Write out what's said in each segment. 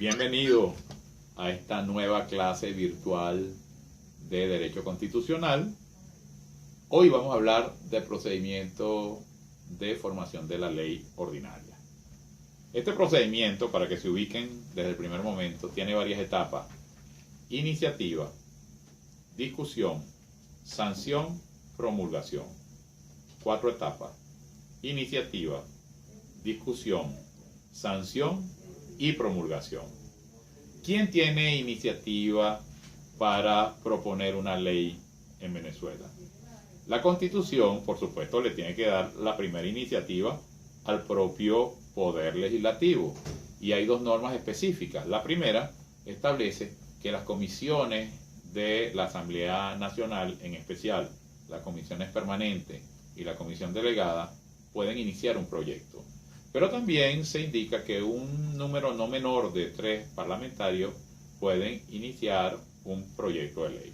Bienvenido a esta nueva clase virtual de Derecho Constitucional. Hoy vamos a hablar del procedimiento de formación de la ley ordinaria. Este procedimiento, para que se ubiquen desde el primer momento, tiene varias etapas: iniciativa, discusión, sanción, promulgación. 4 etapas: iniciativa, discusión, sanción y promulgación. ¿Quién tiene iniciativa para proponer una ley en Venezuela? La Constitución, por supuesto, le tiene que dar la primera iniciativa al propio Poder Legislativo. Y hay 2 normas específicas. La primera establece que las comisiones de la Asamblea Nacional, en especial las comisiones permanentes y la comisión delegada, pueden iniciar un proyecto. Pero también se indica que un número no menor de 3 parlamentarios pueden iniciar un proyecto de ley.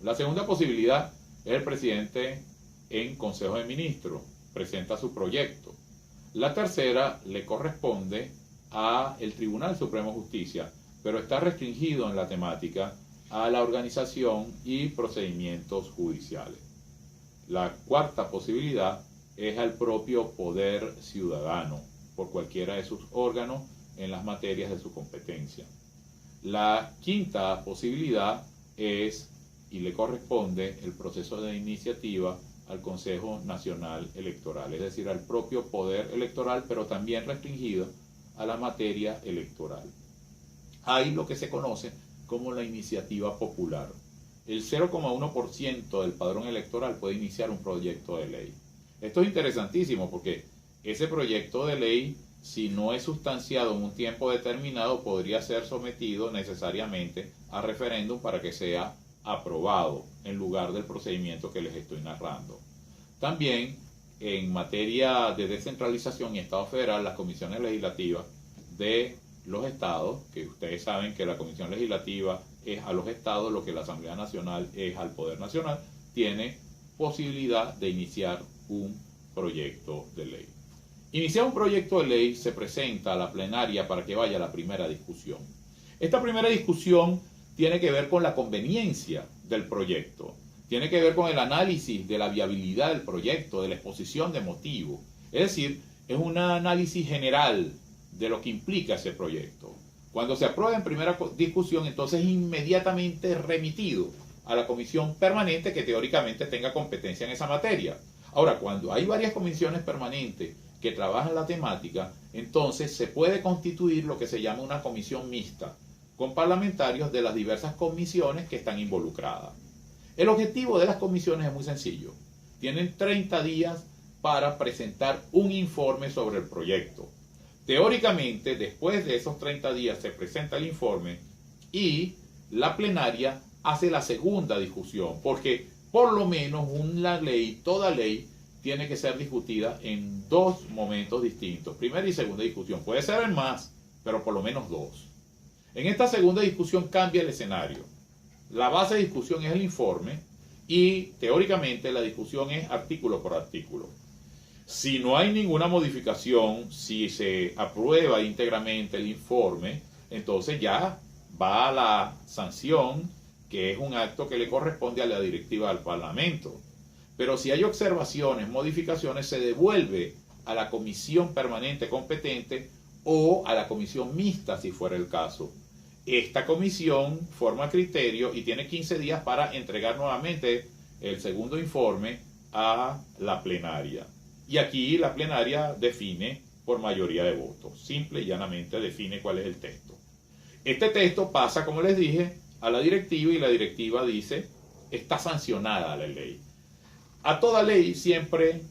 La segunda posibilidad es el presidente en Consejo de Ministros, presenta su proyecto. La tercera le corresponde al Tribunal Supremo de Justicia, pero está restringido en la temática a la organización y procedimientos judiciales. La cuarta posibilidad es al propio Poder Ciudadano, por cualquiera de sus órganos en las materias de su competencia. La quinta posibilidad es, y le corresponde, el proceso de iniciativa al Consejo Nacional Electoral, es decir, al propio Poder Electoral, pero también restringido a la materia electoral. Hay lo que se conoce como la iniciativa popular. El 0,1% del padrón electoral puede iniciar un proyecto de ley. Esto es interesantísimo porque ese proyecto de ley, si no es sustanciado en un tiempo determinado, podría ser sometido necesariamente a referéndum para que sea aprobado en lugar del procedimiento que les estoy narrando. También, en materia de descentralización y Estado federal, las comisiones legislativas de los estados, que ustedes saben que la comisión legislativa es a los estados lo que la Asamblea Nacional es al Poder Nacional, tiene posibilidad de iniciar un proyecto de ley. Iniciar un proyecto de ley se presenta a la plenaria para que vaya a la primera discusión. Esta primera discusión tiene que ver con la conveniencia del proyecto, tiene que ver con el análisis de la viabilidad del proyecto, de la exposición de motivos. Es decir, es un análisis general de lo que implica ese proyecto. Cuando se aprueba en primera discusión, entonces es inmediatamente remitido a la comisión permanente que teóricamente tenga competencia en esa materia. Ahora, cuando hay varias comisiones permanentes que trabajan la temática, entonces se puede constituir lo que se llama una comisión mixta, con parlamentarios de las diversas comisiones que están involucradas. El objetivo de las comisiones es muy sencillo. Tienen 30 días para presentar un informe sobre el proyecto. Teóricamente, después de esos 30 días se presenta el informe y la plenaria hace la segunda discusión, porque por lo menos toda ley, tiene que ser discutida en 2 momentos distintos, primera y segunda discusión. Puede ser en más, pero por lo menos 2. En esta segunda discusión cambia el escenario. La base de discusión es el informe y teóricamente la discusión es artículo por artículo. Si no hay ninguna modificación, si se aprueba íntegramente el informe, entonces ya va a la sanción, que es un acto que le corresponde a la directiva del Parlamento. Pero si hay observaciones, modificaciones, se devuelve a la comisión permanente competente o a la comisión mixta, si fuera el caso. Esta comisión forma criterio y tiene 15 días para entregar nuevamente el segundo informe a la plenaria. Y aquí la plenaria define por mayoría de votos. Simple y llanamente define cuál es el texto. Este texto pasa, como les dije, a la directiva y la directiva dice, está sancionada la ley. A toda ley siempre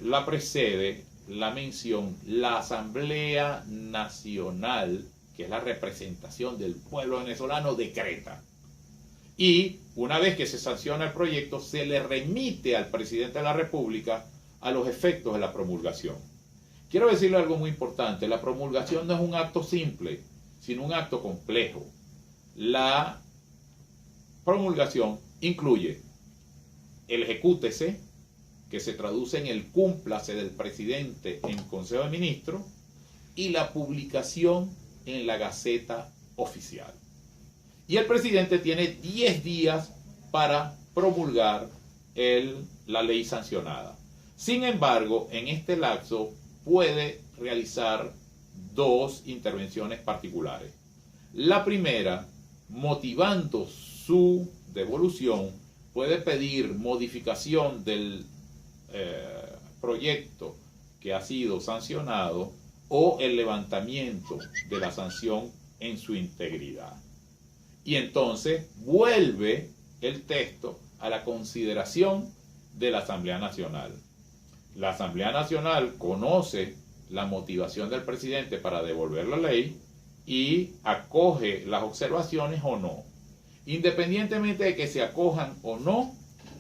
la precede la mención, la Asamblea Nacional, que es la representación del pueblo venezolano, decreta. Y una vez que se sanciona el proyecto, se le remite al presidente de la República a los efectos de la promulgación. Quiero decirle algo muy importante: la promulgación no es un acto simple, sino un acto complejo. La promulgación incluye el ejecútese, que se traduce en el cúmplase del presidente en Consejo de Ministros, y la publicación en la Gaceta Oficial. Y el presidente tiene 10 días para promulgar la ley sancionada. Sin embargo, en este lapso puede realizar dos intervenciones particulares. La primera, motivando su devolución, puede pedir modificación del proyecto que ha sido sancionado o el levantamiento de la sanción en su integridad. Y entonces vuelve el texto a la consideración de la Asamblea Nacional. La Asamblea Nacional conoce la motivación del presidente para devolver la ley y acoge las observaciones o no. Independientemente de que se acojan o no,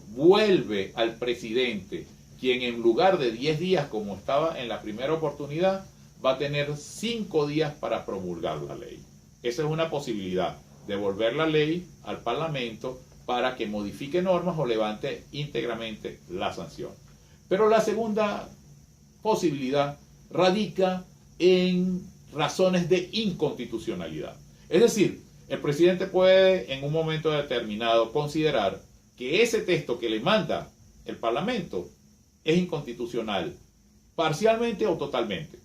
vuelve al presidente, quien en lugar de 10 días como estaba en la primera oportunidad, va a tener 5 días para promulgar la ley. Esa es una posibilidad, devolver la ley al Parlamento para que modifique normas o levante íntegramente la sanción. Pero la segunda posibilidad radica en razones de inconstitucionalidad. Es decir, el presidente puede en un momento determinado considerar que ese texto que le manda el Parlamento es inconstitucional, parcialmente o totalmente.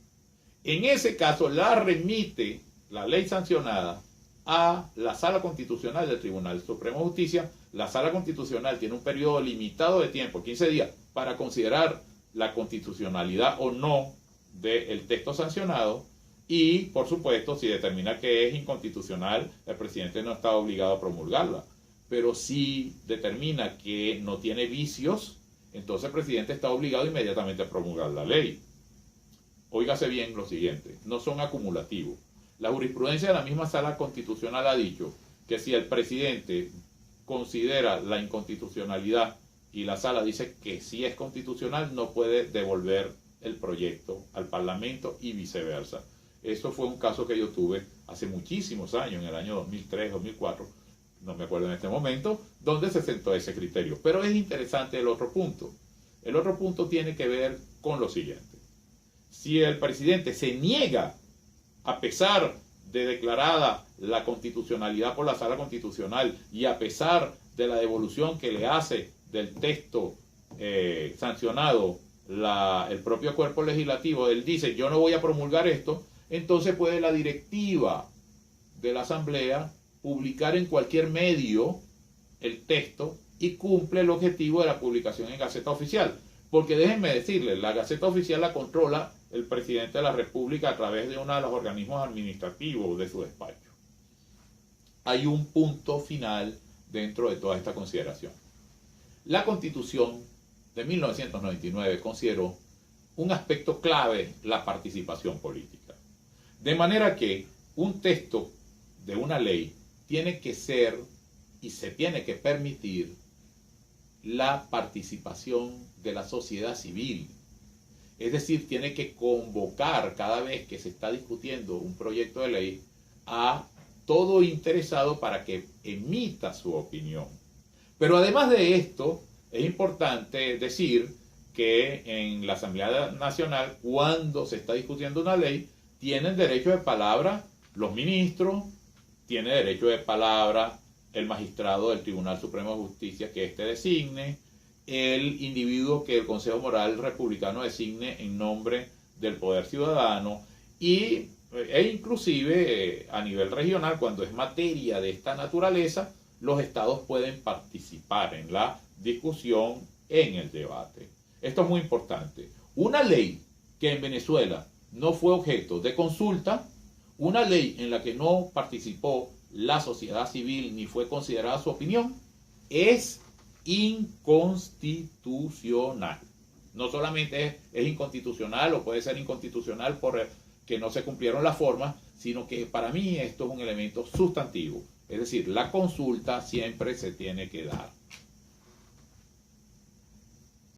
En ese caso la remite la ley sancionada a la Sala Constitucional del Tribunal Supremo de Justicia. La Sala Constitucional tiene un periodo limitado de tiempo, 15 días, para considerar la constitucionalidad o no del texto sancionado. Y, por supuesto, si determina que es inconstitucional, el presidente no está obligado a promulgarla. Pero si determina que no tiene vicios, entonces el presidente está obligado inmediatamente a promulgar la ley. Óigase bien lo siguiente, no son acumulativos. La jurisprudencia de la misma Sala Constitucional ha dicho que si el presidente considera la inconstitucionalidad y la Sala dice que sí es constitucional, no puede devolver el proyecto al Parlamento y viceversa. Eso fue un caso que yo tuve hace muchísimos años, en el año 2003, 2004, no me acuerdo en este momento, donde se sentó ese criterio. Pero es interesante el otro punto. El otro punto tiene que ver con lo siguiente. Si el presidente se niega, a pesar de declarada la constitucionalidad por la Sala Constitucional y a pesar de la devolución que le hace del texto sancionado el propio cuerpo legislativo, él dice yo no voy a promulgar esto, entonces puede la directiva de la Asamblea publicar en cualquier medio el texto y cumple el objetivo de la publicación en Gaceta Oficial. Porque déjenme decirles, la Gaceta Oficial la controla el presidente de la República a través de uno de los organismos administrativos de su despacho. Hay un punto final dentro de toda esta consideración. La Constitución de 1999 consideró un aspecto clave la participación política. De manera que un texto de una ley tiene que ser y se tiene que permitir la participación de la sociedad civil. Es decir, tiene que convocar cada vez que se está discutiendo un proyecto de ley a todo interesado para que emita su opinión. Pero además de esto, es importante decir que en la Asamblea Nacional, cuando se está discutiendo una ley, tienen derecho de palabra los ministros, tiene derecho de palabra el magistrado del Tribunal Supremo de Justicia que éste designe, el individuo que el Consejo Moral Republicano designe en nombre del Poder Ciudadano e inclusive a nivel regional, cuando es materia de esta naturaleza, los estados pueden participar en la discusión, en el debate. Esto es muy importante. Una ley que en Venezuela no fue objeto de consulta, una ley en la que no participó la sociedad civil ni fue considerada su opinión, es inconstitucional. No solamente es inconstitucional o puede ser inconstitucional por que no se cumplieron las formas, sino que para mí esto es un elemento sustantivo. Es decir, la consulta siempre se tiene que dar.